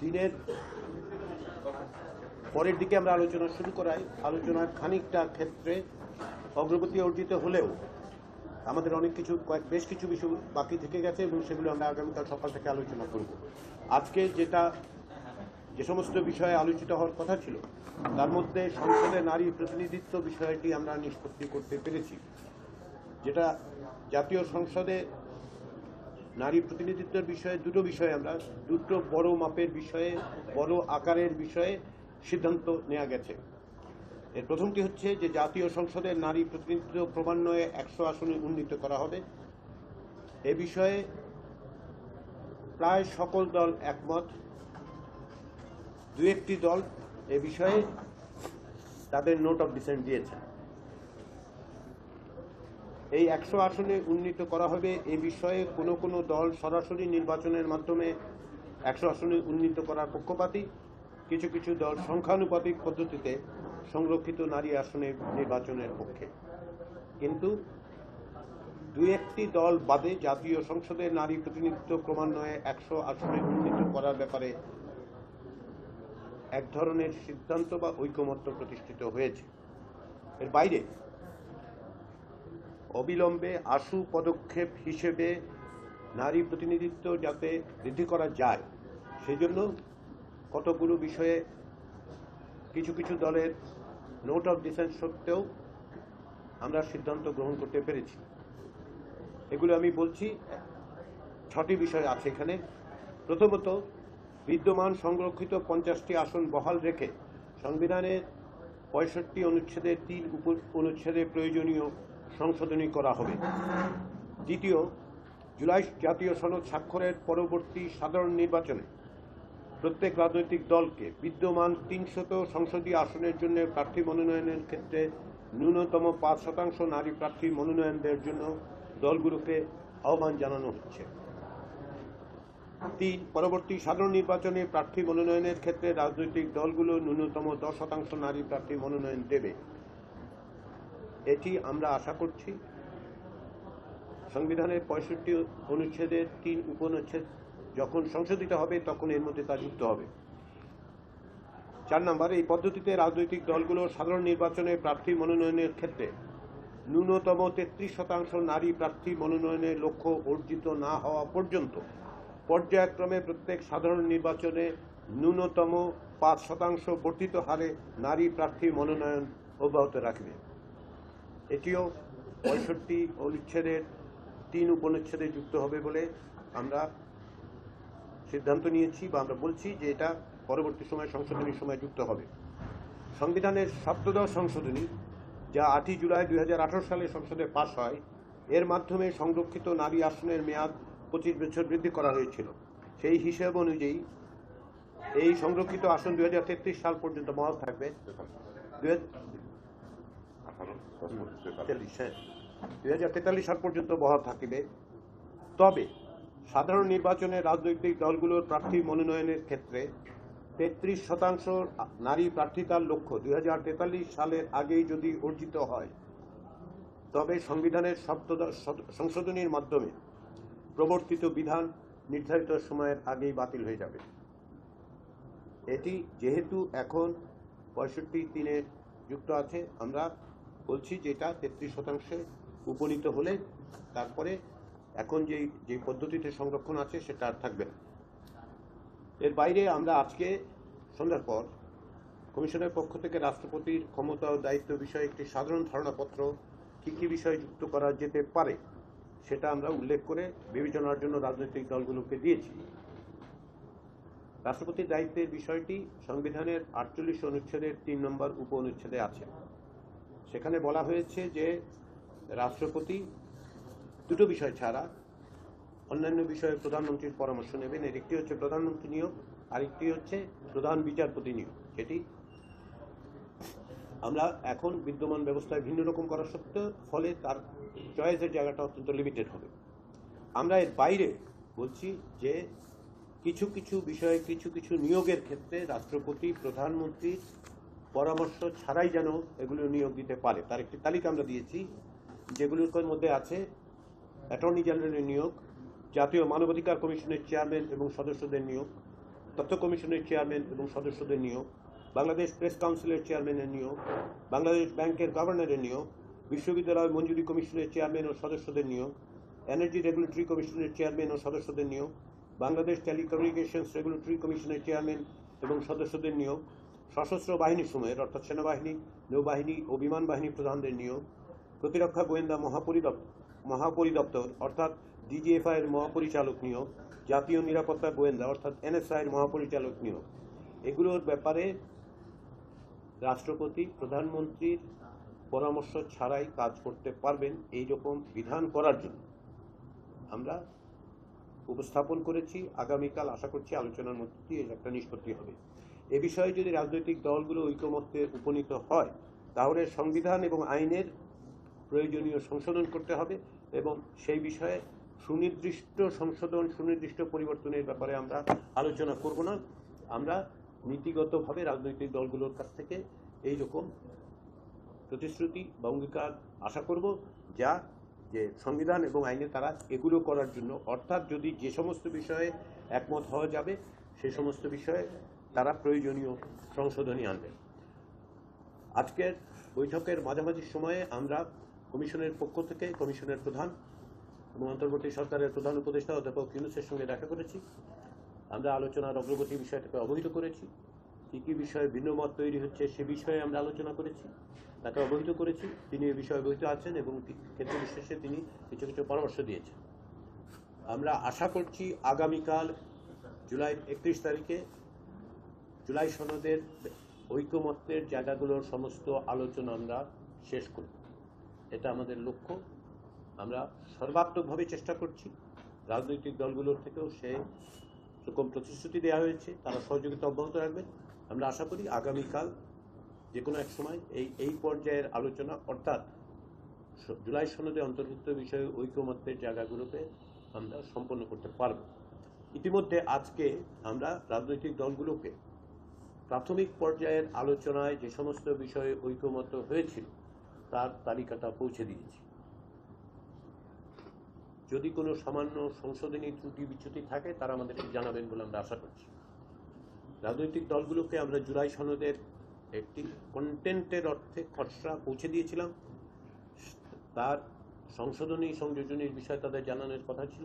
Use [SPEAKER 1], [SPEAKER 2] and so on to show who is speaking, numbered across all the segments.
[SPEAKER 1] দিনের পরের দিকে আমরা আলোচনা শুরু করাই। আলোচনার খানিকটা ক্ষেত্রে অগ্রগতি অর্জিত হলেও আমাদের অনেক কিছু বেশ কিছু বিষয় বাকি থেকে গেছে এবং সেগুলো আমরা আগামীকাল সকাল থেকে আলোচনা করব। আজকে যে সমস্ত বিষয়ে আলোচিত হওয়ার কথা ছিল তার মধ্যে সংসদে নারী প্রতিনিধিত্ব বিষয়টি আমরা নিষ্পত্তি করতে পেরেছি। যেটা জাতীয় সংসদে নারী প্রতিনিধিত্বের বিষয়ে দুটো বড় মাপের বিষয়ে, বড় আকারের বিষয়ে সিদ্ধান্ত নেওয়া গেছে। এর প্রথমটি হচ্ছে যে জাতীয় সংসদের নারী প্রতিনিধিত্ব ক্রমান্বয়ে 100 আসনে উন্নীত করা হবে। এ বিষয়ে প্রায় সকল দল একমত। দু একটি দল এ বিষয়ে তাদের নোট অফ ডিসেন্ট দিয়েছেন। এই 100 আসনে উন্নীত করা হবে এ বিষয়ে কোনো কোনো দল সরাসরি নির্বাচনের মাধ্যমে 100 আসনে উন্নীত করার পক্ষপাতী, কিছু কিছু দল সংখ্যানুপাতিক পদ্ধতিতে সংরক্ষিত নারী আসনে নির্বাচনের পক্ষে। কিন্তু দু একটি দল বাদে জাতীয় সংসদে নারী প্রতিনিধিত্ব ক্রমান্বয়ে 100 আসনে উন্নীত করার ব্যাপারে এক ধরনের সিদ্ধান্ত বা ঐকমত্য প্রতিষ্ঠিত হয়েছে। এর বাইরে অবিলম্বে আশু পদক্ষেপ হিসেবে নারী প্রতিনিধিত্ব যাতে বৃদ্ধি করা যায় সেজন্য কতগুলো বিষয়ে কিছু কিছু দলের নোট অফ ডিসেন্ট সত্ত্বেও আমরা সিদ্ধান্ত গ্রহণ করতে পেরেছি। এগুলো আমি বলছি, 6টি বিষয় আছে এখানে। প্রথমত, বিদ্যমান সংরক্ষিত 50টি আসন বহাল রেখে সংবিধানের 65 অনুচ্ছেদের 3 অনুচ্ছেদে প্রয়োজনীয় সংশোধনী করা হবে। দ্বিতীয়, জুলাই জাতীয় সনদ স্বাক্ষরের পরবর্তী সাধারণ নির্বাচনে প্রত্যেক রাজনৈতিক দলকে বিদ্যমান 300 সংসদীয় আসনের জন্য প্রার্থী মনোনয়নের ক্ষেত্রে ন্যূনতম 5% নারী প্রার্থী মনোনয়ন দেওয়ার জন্য দলগুলোকে আহ্বান জানানো হচ্ছে। 3, পরবর্তী সাধারণ নির্বাচনে প্রার্থী মনোনয়নের ক্ষেত্রে রাজনৈতিক দলগুলো ন্যূনতম 10% নারী প্রার্থী মনোনয়ন দেবে। এটি আমরা আশা করছি সংবিধানের 65 অনুচ্ছেদের 3 উপনুচ্ছেদ যখন সংশোধিত হবে তখন এর মধ্যে তা যুক্ত হবে। 4 নম্বর, এই পদ্ধতিতে রাজনৈতিক দলগুলো সাধারণ নির্বাচনে প্রার্থী মনোনয়নের ক্ষেত্রে ন্যূনতম 33% নারী প্রার্থী মনোনয়নের লক্ষ্য অর্জিত না হওয়া পর্যন্ত পর্যায়ক্রমে প্রত্যেক সাধারণ নির্বাচনে ন্যূনতম 5% বর্ধিত হারে নারী প্রার্থী মনোনয়ন অব্যাহত রাখবে। এটিও 65 অনুচ্ছেদের 3 উপনুচ্ছেদে যুক্ত হবে বলে আমরা সিদ্ধান্ত নিয়েছি বা আমরা বলছি যে এটা পরবর্তী সময় সংশোধনীর সময় যুক্ত হবে। সংবিধানের 17 সংশোধনী যা 8 জুলাই 2018 সালে সংসদে পাশ হয়, এর মাধ্যমে সংরক্ষিত নারী আসনের মেয়াদ 25 বছর বৃদ্ধি করা হয়েছিল। সেই হিসেব অনুযায়ী এই সংরক্ষিত আসন 2033 সাল পর্যন্ত বহাল থাকবে। 2043 সাল পর্যন্ত বহাল থাকবে। তবে সাধারণ নির্বাচনে রাজনৈতিক দলগুলোর প্রার্থী মনোনয়নের ক্ষেত্রে 33% নারী প্রার্থিতার লক্ষ্য 2043 সালের আগেই যদি অর্জিত হয় তবে সংবিধানের 17 সংশোধনীর মাধ্যমে প্রবর্তিত বিধান নির্ধারিত সময়ের আগেই বাতিল হয়ে যাবে। এটি যেহেতু এখন 65(3)-এ যুক্ত আছে, আমরা বলছি যে এটা 33% উপনীত হলে তারপরে এখন যে পদ্ধতিতে সংরক্ষণ আছে সেটা আর থাকবে না। এর বাইরে আমরা আজকে সন্ধ্যার পর কমিশনের পক্ষ থেকে রাষ্ট্রপতির ক্ষমতা ও দায়িত্ব বিষয়ে একটি সাধারণ ধারণাপত্র কী কী বিষয় যুক্ত করা যেতে পারে সেটা আমরা উল্লেখ করে বিবেচনার জন্য রাজনৈতিক দলগুলোকে দিয়েছি। রাষ্ট্রপতির দায়িত্বের বিষয়টি সংবিধানের 48 অনুচ্ছেদের 3 নম্বর উপ অনুচ্ছেদে আছে। সেখানে বলা হয়েছে যে রাষ্ট্রপতি দুটো বিষয় ছাড়া অন্যান্য বিষয়ে প্রধানমন্ত্রীর পরামর্শ নেবেন। এর একটি হচ্ছে প্রধানমন্ত্রী নিয়োগ, আরেকটি হচ্ছে প্রধান বিচারপতি নিয়োগ। যেটি আমরা এখন বিদ্যমান ব্যবস্থায় ভিন্ন রকম করা সত্ত্বেও ফলে তার চয়েসের জায়গাটা অত্যন্ত লিমিটেড হবে। আমরা এর বাইরে বলছি যে কিছু কিছু বিষয়ে কিছু কিছু নিয়োগের ক্ষেত্রে রাষ্ট্রপতি প্রধানমন্ত্রীর পরামর্শ ছাড়াই যেন এগুলো নিয়োগ দিতে পারে। তার একটি তালিকা আমরা দিয়েছি, যেগুলোর মধ্যে আছে অ্যাটর্নি জেনারেলের নিয়োগ, জাতীয় মানবাধিকার কমিশনের চেয়ারম্যান এবং সদস্যদের নিয়োগ, তথ্য কমিশনের চেয়ারম্যান এবং সদস্যদের নিয়োগ, বাংলাদেশ প্রেস কাউন্সিলের চেয়ারম্যানের নিয়োগ, বাংলাদেশ ব্যাংকের গভর্নরের নিয়োগ, বিশ্ববিদ্যালয় মঞ্জুরি কমিশনের চেয়ারম্যান ও সদস্যদের নিয়োগ, এনার্জি রেগুলেটরি কমিশনের চেয়ারম্যান ও সদস্যদের নিয়োগ, বাংলাদেশ টেলিকমিউনিকেশনস রেগুলেটরি কমিশনের চেয়ারম্যান এবং সদস্যদের নিয়োগ, সশস্ত্র বাহিনী সমূহের অর্থাৎ সেনাবাহিনী, নৌবাহিনী ও বিমান বাহিনী প্রধানদের নিয়োগ, প্রতিরক্ষা গোয়েন্দা মহাপরিদপ্তর অর্থাৎ ডিজিএফআই এর মহাপরিচালক নিয়োগ, জাতীয় নিরাপত্তা গোয়েন্দা অর্থাৎ এনএসআই এর মহাপরিচালক নিয়োগ, এগুলোর ব্যাপারে রাষ্ট্রপতি প্রধানমন্ত্রীর পরামর্শ ছাড়াই কাজ করতে পারবেন এই রকম বিধান করার জন্য আমরা উপস্থাপন করেছি। আগামীকাল আশা করছি আলোচনার মধ্যে দিয়ে একটা নিষ্পত্তি হবে। এ বিষয়ে যদি রাজনৈতিক দলগুলো ঐকমত্যে উপনীত হয় তাহলে সংবিধান এবং আইনের প্রয়োজনীয় সংশোধন করতে হবে এবং সেই বিষয়ে সুনির্দিষ্ট সংশোধন, সুনির্দিষ্ট পরিবর্তনের ব্যাপারে আমরা আলোচনা করব না। আমরা নীতিগতভাবে রাজনৈতিক দলগুলোর কাছ থেকে এই রকম প্রতিশ্রুতি বা অঙ্গীকার আশা করব যা যে সংবিধান এবং আইনে তারা এগুলো করার জন্য, অর্থাৎ যদি যে সমস্ত বিষয়ে একমত হওয়া যাবে সেই সমস্ত বিষয়ে তারা প্রয়োজনীয় সংশোধনী আনবেন। আজকের বৈঠকের মাঝামাঝি সময়ে আমরা কমিশনের পক্ষ থেকে কমিশনের প্রধান এবং অন্তর্বর্তী সরকারের প্রধান উপদেষ্টা অধ্যাপক ইউনূসের সঙ্গে দেখা করেছি। আমরা আলোচনার অগ্রগতি বিষয়টাকে অবহিত করেছি। কী কী বিষয়ে ভিন্ন মত তৈরি হচ্ছে সে বিষয়ে আমরা আলোচনা করেছি, তাকে অবহিত করেছি। তিনি এ বিষয়ে অবহিত আছেন এবং ক্ষেত্র বিশেষে তিনি কিছু কিছু পরামর্শ দিয়েছেন। আমরা আশা করছি আগামীকাল জুলাই 31 তারিখে জুলাই সনদের ঐকমত্যের জায়গাগুলোর সমস্ত আলোচনা আমরা শেষ করব। এটা আমাদের লক্ষ্য। আমরা সর্বাত্মকভাবে চেষ্টা করছি। রাজনৈতিক দলগুলোর থেকেও সে রকম প্রতিশ্রুতি দেওয়া হয়েছে, তারা সহযোগিতা অব্যাহত রাখবেন। আমরা আশা করি আগামীকাল যে কোনো এক সময় এই পর্যায়ের আলোচনা অর্থাৎ জুলাই সনদে অন্তর্ভুক্ত বিষয়ে ঐকমত্যের জায়গাগুলোকে আমরা সম্পন্ন করতে পারব। ইতিমধ্যে আজকে আমরা রাজনৈতিক দলগুলোকে প্রাথমিক পর্যায়ের আলোচনায় যে সমস্ত বিষয়ে ঐকমত্য হয়েছিল তার তালিকাটা পৌঁছে দিয়েছি। যদি কোনো সামান্য সংশোধনী ত্রুটি বিচ্যুতি থাকে তারা আমাদেরকে জানাবেন বলে আমরা আশা করছি। রাজনৈতিক দলগুলোকে আমরা জুলাই সনদের একটি কন্টেন্টের অর্থে খসড়া পৌঁছে দিয়েছিলাম। তার সংশোধনী সংযোজনীর বিষয়ে তাদের জানানোর কথা ছিল।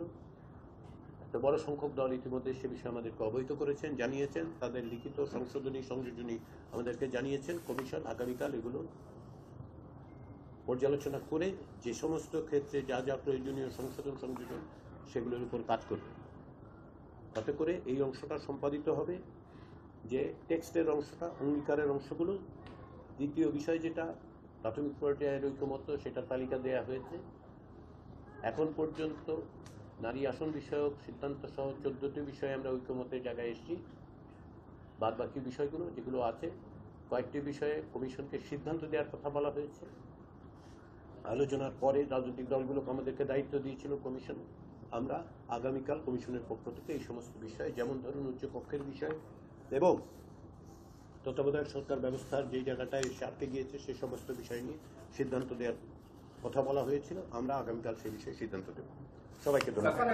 [SPEAKER 1] একটা বড় সংখ্যক দল ইতিমধ্যে সে বিষয়ে আমাদেরকে অবহিত করেছেন, জানিয়েছেন, তাদের লিখিত সংশোধনী সংযোজনী আমাদেরকে জানিয়েছেন। কমিশন আগামীকাল এগুলো পর্যালোচনা করে যে সমস্ত ক্ষেত্রে যা যা প্রয়োজনীয় সংশোধন সংযোজন সেগুলোর উপর কাজ করবে। তাতে করে এই অংশটা সম্পাদিত হবে, যে টেক্সটের অংশটা, অঙ্গীকারের অংশগুলো। দ্বিতীয় বিষয় যেটা প্রাথমিক পর্যায়ের ঐকমত্য, সেটার তালিকা দেওয়া হয়েছে। এখন পর্যন্ত নারী আসন বিষয়ক সিদ্ধান্ত সহ 14টি বিষয়ে আমরা ঐকমত্যের জায়গায় এসেছি। বাদ বাকি বিষয়গুলো যেগুলো আছে, কয়েকটি বিষয়ে কমিশনকে সিদ্ধান্ত দেওয়ার কথা বলা হয়েছে। আলোচনার পরে রাজনৈতিক দলগুলোকে আমাদেরকে দায়িত্ব দিয়েছিল কমিশন। আমরা আগামীকাল কমিশনের পক্ষ থেকে এই সমস্ত বিষয়ে, যেমন ধরুন উচ্চ কক্ষের বিষয় এবং তত্ত্বাবধায়ক সরকার ব্যবস্থার যে জায়গাটায় এসে আটকে গিয়েছে সে সমস্ত বিষয় নিয়ে সিদ্ধান্ত দেওয়ার কথা বলা হয়েছিল। আমরা আগামীকাল সেই বিষয়ে সিদ্ধান্ত দেব। সবাইকে ধন্যবাদ।